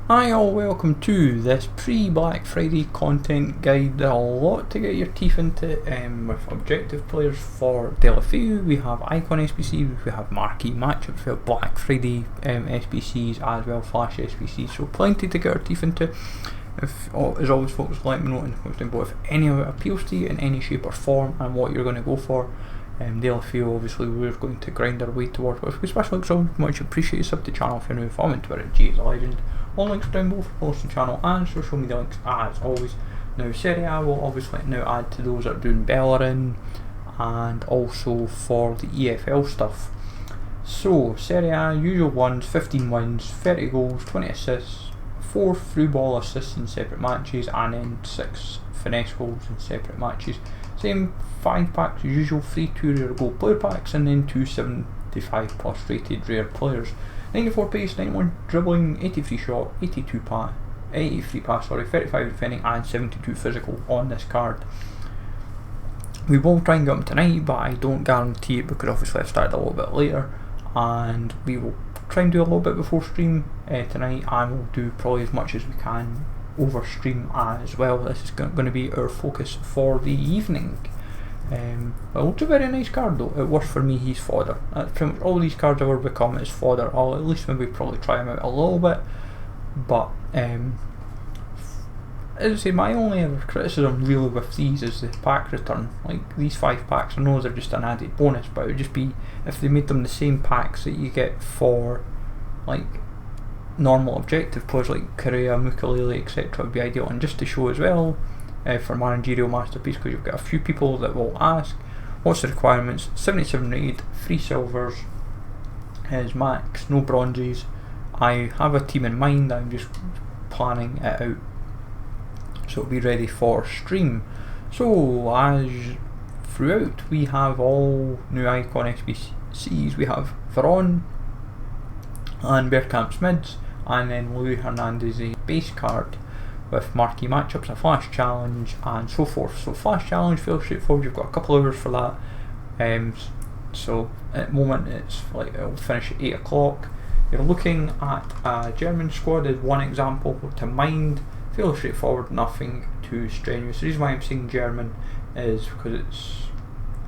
Hi all, welcome to this pre-Black Friday content guide. There's a lot to get your teeth into with objective players for Deulofeu. We have Icon SBCs, we have marquee matchups, we have Black Friday SBCs as well, Flash SBCs, so plenty to get our teeth into. As always folks, let me know in the comments down below if any of it appeals to you in any shape or form and what you're going to go for. Deulofeu, obviously we're going to grind our way towards, but if we especially so much appreciate you, sub to the channel if you're new, follow me on Twitter, G is a legend. All links down below for both the channel and social media links as always. Now Serie A will obviously now add to those that are doing Bellerin and also for the EFL stuff. So Serie A, usual ones, 15 wins, 30 goals, 20 assists, 4 through ball assists in separate matches, and then 6 finesse goals in separate matches. Same 5 packs as usual, 3 2 rare gold player packs and then 2 75 plus rated rare players. 94 pace, 91 dribbling, 83 shot, 83 pass, 35 defending and 72 physical on this card. We will try and get them tonight, but I don't guarantee it because obviously I've started a little bit later, and we will try and do a little bit before stream tonight, and we'll do probably as much as we can over stream as well. This is going to be our focus for the evening. Well, it's a very nice card though. It works for me, he's fodder. That's pretty much all these cards I've ever become is fodder. I'll at least maybe probably try them out a little bit, but as I say, my only ever criticism really with these is the pack return. Like these 5 packs, I know they're just an added bonus, but it would just be if they made them the same packs that you get for like normal objective players like Korea, Mukalele, etc. would be ideal. And just to show as well, for managerial masterpiece, because you've got a few people that will ask what's the requirements. 77 rated, 3 silvers is max, no bronzes. I have a team in mind, I'm just planning it out so it'll be ready for stream. So as throughout, we have all new Icon SBCs. We have Veron and Bergkamp mids, and then Veron and Hernandez base card with marquee matchups, a flash challenge and so forth. So flash challenge, fairly straightforward, you've got a couple hours for that. So at the moment it's like it'll finish at 8 o'clock. You're looking at a German squad as one example to mind, fairly straightforward, nothing too strenuous. The reason why I'm saying German is because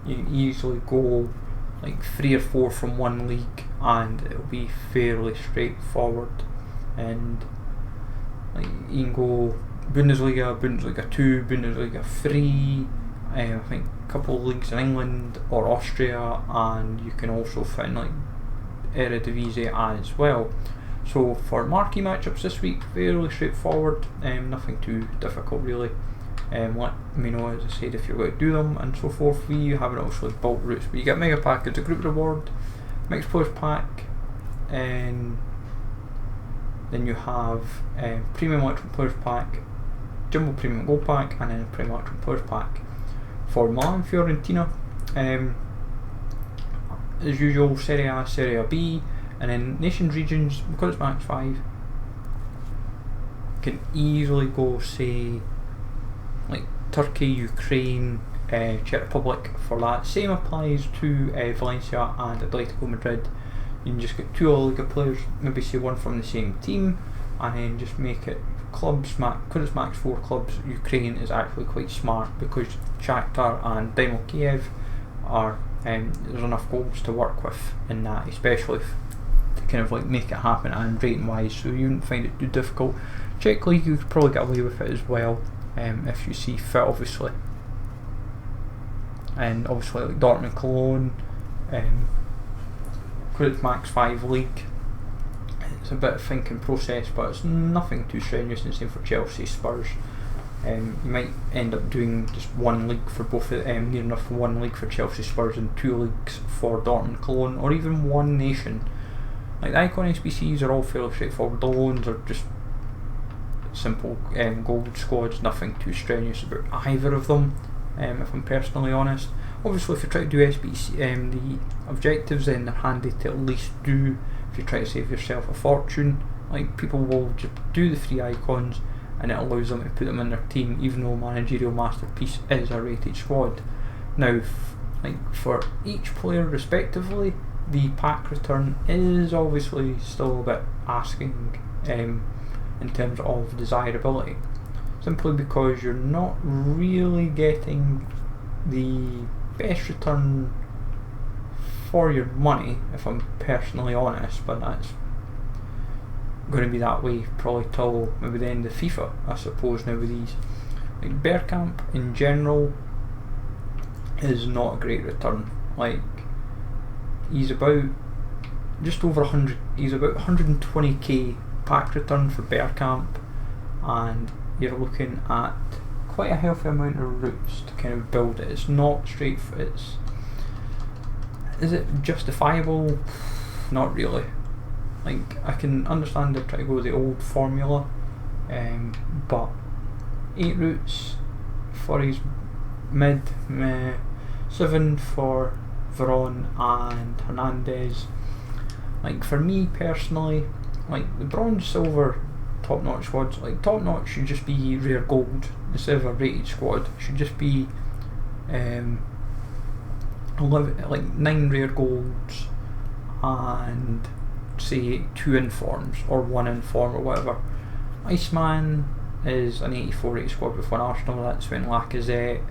you can easily go like 3 or 4 from one league and it'll be fairly straightforward, and like you can go Bundesliga, Bundesliga 2, Bundesliga 3, I think a couple of leagues in England or Austria, and you can also find like Eredivisie as well. So for marquee matchups this week, fairly straightforward, nothing too difficult really. Let me know, as I said, if you're going to do them and so forth. We haven't obviously built routes, but you get mega pack as a group reward, mixed players pack, and then you have premium electron players pack, jumbo premium gold pack, and then a premium electron players pack. For Milan Fiorentina, as usual, Serie A, Serie B, and then nations regions, because it's max 5, you can easily go say like Turkey, Ukraine, Czech Republic for that. Same applies to Valencia and Atletico Madrid. You can just get 2 La Liga players, maybe say one from the same team, and then just make it clubs. Because it's max 4 clubs, Ukraine is actually quite smart because Shakhtar and Dynamo Kiev are there's enough goals to work with in that, especially to kind of like make it happen, and rating wise, so you wouldn't find it too difficult. Czech League, you could probably get away with it as well, if you see fit obviously, and obviously like Dortmund, Cologne, because it's max 5 league, it's a bit of thinking process, but it's nothing too strenuous. And same for Chelsea, Spurs. You might end up doing just 1 league for both of them, near enough 1 league for Chelsea, Spurs, and 2 leagues for Dortmund, Cologne, or even 1 nation. Like the Icon SBCs are all fairly straightforward. The loans are just simple gold squads, nothing too strenuous about either of them, if I'm personally honest. Obviously if you try to do SBC, the objectives, then they're handy to at least do if you try to save yourself a fortune. Like people will just do the 3 icons and it allows them to put them in their team, even though managerial masterpiece is a rated squad. Now like for each player respectively, the pack return is obviously still a bit asking, in in terms of desirability, simply because you're not really getting the best return for your money, if I'm personally honest, but that's going to be that way probably till maybe the end of FIFA, I suppose, now with these. Like Bergkamp in general is not a great return. Like, he's about just over 100, he's about 120k pack return for Bergkamp, and you're looking at quite a healthy amount of routes to kind of build it. It's not straight, is it justifiable? Not really. Like, I can understand they're trying to go with the old formula, but 8 routes for his mid, 7 for Veron and Hernandez. Like, for me personally, like the bronze, silver, top notch squads, like top notch should just be rare gold instead of a rated squad. It should just be 9 rare golds and say 2 informs or 1 inform or whatever. Iceman is an 84 rated squad with 1 Arsenal. That's when Lacazette,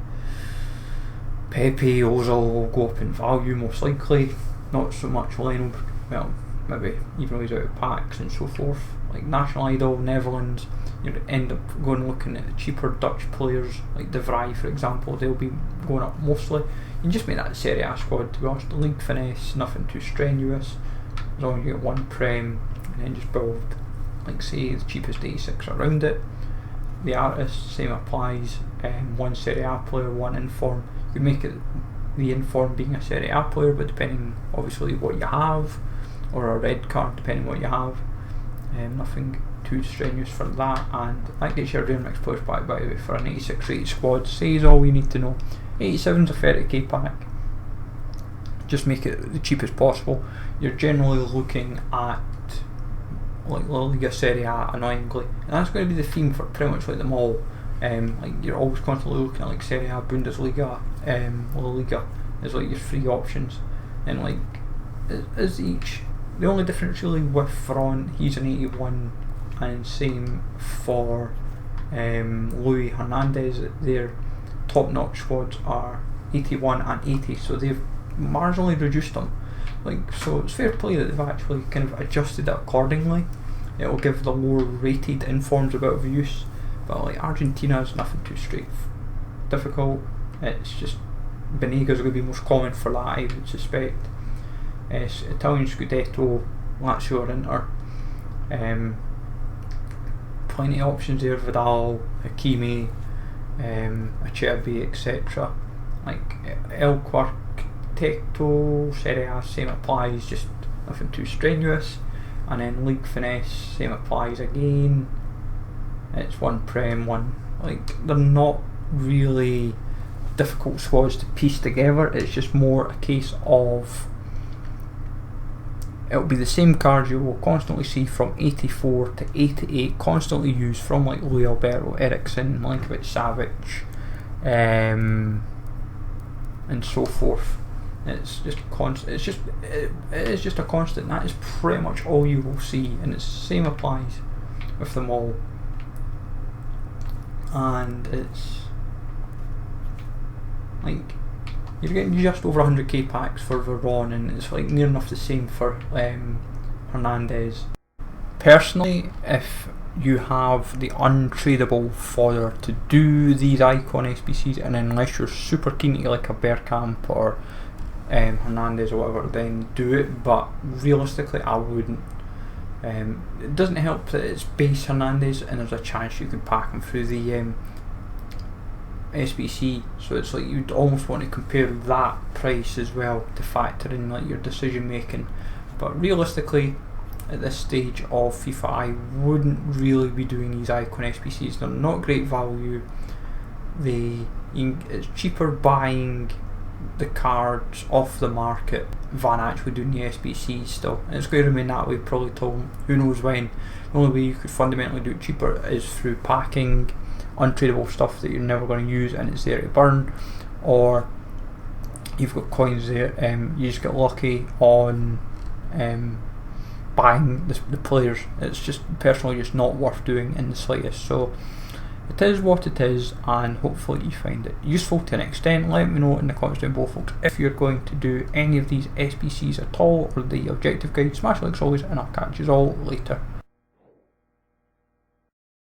Pepe, Ozil will go up in value most likely. Not so much Lionel, well, maybe even though he's out of packs and so forth. Like National Idol, Netherlands, you end up going looking at the cheaper Dutch players like De Vrij, for example. They'll be going up mostly. You can just make that a Serie A squad, to be honest. League finesse, nothing too strenuous, as long as you get 1 Prem and then just build, like say, the cheapest 86 around it. The artist, same applies. 1 Serie A player, 1 inform. You can make it the inform being a Serie A player, but depending obviously what you have, or a red card depending what you have. Nothing too strenuous for that, and that gets your rare mix players back, by the way, for an 86 rated squad. Says all you need to know. 87's a 30k pack. Just make it the cheapest possible. You're generally looking at like La Liga, Serie A, annoyingly, and that's going to be the theme for pretty much like them all. Like you're always constantly looking at like Serie A, Bundesliga, La Liga as like your free options, and like as each. The only difference really with Veron, he's an 81, and same for Louis Hernandez. Their top-notch squads are 81 and 80, so they've marginally reduced them. Like, so it's fair play that they've actually kind of adjusted it accordingly. It will give the lower rated informs a bit of use, but like Argentina is nothing too difficult. It's just Benega's going to be most common for that, I would suspect. Italian Scudetto, Lazio or Inter. Plenty of options there. Vidal, Hakimi, Acerbi, etc. Like El Quartetto, Serie A, same applies, just nothing too strenuous. And then League Finesse, same applies again. It's 1 Prem, 1. Like, they're not really difficult squads to piece together. It's just more a case of it'll be the same cards you will constantly see from 84 to 88, constantly used from like Luis Alberto, Ericsson, Milinkovic, Savic, and so forth. It's just constant. It is just a constant. That is pretty much all you will see, and it's the same applies with them all. And it's like you're getting just over 100k packs for Veron, and it's like near enough the same for Hernandez. Personally, if you have the untradeable fodder to do these Icon SBCs, and unless you're super keen to get like a Bergkamp or Hernandez or whatever, then do it, but realistically I wouldn't. It doesn't help that it's base Hernandez and there's a chance you could pack him through the SBC, so it's like you'd almost want to compare that price as well to factor in like your decision making. But realistically, at this stage of FIFA, I wouldn't really be doing these Icon SBCs. They're not great value. It's cheaper buying the cards off the market than actually doing the SBCs still, and it's going to remain that way probably till who knows when. The only way you could fundamentally do it cheaper is through packing untradeable stuff that you're never going to use and it's there to burn, or you've got coins there, you just get lucky on buying the players. It's just personally just not worth doing in the slightest. So it is what it is, and hopefully you find it useful to an extent. Let me know in the comments down below, folks, if you're going to do any of these SBCs at all, or the objective guide. Smash likes always, and I'll catch you all later.